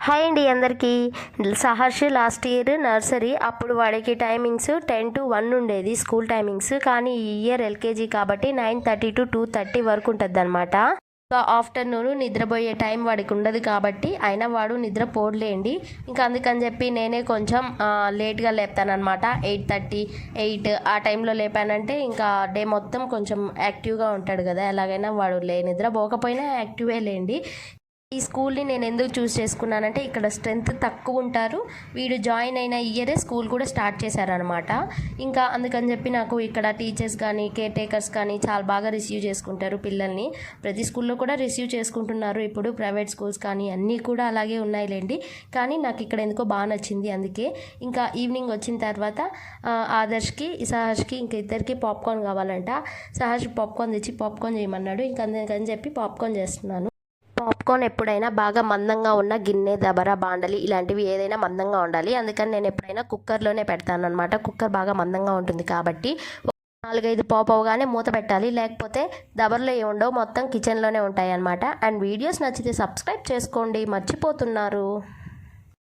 Hi అండి అందరికీ. Saharsh last year nursery, అప్పుడు వాడికి టైమింగ్స్ 10 to 1 ఉండేది స్కూల్ టైమింగ్స్. కానీ ఈ ఇయర్ ఎల్కేజీ కాబట్టి 9:30 to 2:30 వరకు ఉంటుంది అనమాట. సో ఆఫ్టర్నూన్ నిద్రపోయే టైం వాడికి ఉండదు కాబట్టి అయినా వాడు నిద్రపోడలేండి. ఇంకా అందుకని చెప్పి నేనే కొంచెం లేట్గా లేపుతానమాట. 8:30 8 ఆ టైంలో లేపానంటే ఇంకా డే మొత్తం కొంచెం యాక్టివ్గా ఉంటాడు కదా. ఎలాగైనా వాడు నిద్రపోకపోయినా యాక్టివే లేండి. ఈ స్కూల్ని నేను ఎందుకు చూస్ చేసుకున్నానంటే ఇక్కడ స్ట్రెంత్ తక్కువ ఉంటారు. వీడు జాయిన్ అయిన ఇయరే స్కూల్ కూడా స్టార్ట్ చేశారనమాట. ఇంకా అందుకని చెప్పి నాకు ఇక్కడ టీచర్స్ కానీ కేర్ టేకర్స్ కానీ చాలా బాగా రిసీవ్ చేసుకుంటారు పిల్లల్ని. ప్రతి స్కూల్లో కూడా రిసీవ్ చేసుకుంటున్నారు ఇప్పుడు, ప్రైవేట్ స్కూల్స్ కానీ అన్నీ కూడా అలాగే ఉన్నాయిలేండి. కానీ నాకు ఇక్కడ ఎందుకో బాగా నచ్చింది. అందుకే ఇంకా ఈవినింగ్ వచ్చిన తర్వాత ఆదర్శ్కి సహర్ష్కి ఇంకా ఇద్దరికి పాప్కార్న్ కావాలంట. సహర్ష్ పాప్కార్న్ తెచ్చి పాప్కార్న్ చేయమన్నాడు. ఇంకా అందుకని చెప్పి పాప్కార్న్ చేస్తున్నాను. పాప్కార్న్ ఎప్పుడైనా బాగా మందంగా ఉన్న గిన్నె, దబర, బాండలి ఇలాంటివి ఏదైనా మందంగా ఉండాలి. అందుకని నేను ఎప్పుడైనా కుక్కర్లోనే పెడతాను అనమాట. కుక్కర్ బాగా మందంగా ఉంటుంది కాబట్టి 4-5 పాప్ అవగానే మూత పెట్టాలి. లేకపోతే దబర్లో ఏమి ఉండవు, మొత్తం కిచెన్లోనే ఉంటాయి అనమాట. అండ్ వీడియోస్ నచ్చితే సబ్స్క్రైబ్ చేసుకోండి, మర్చిపోతున్నారు.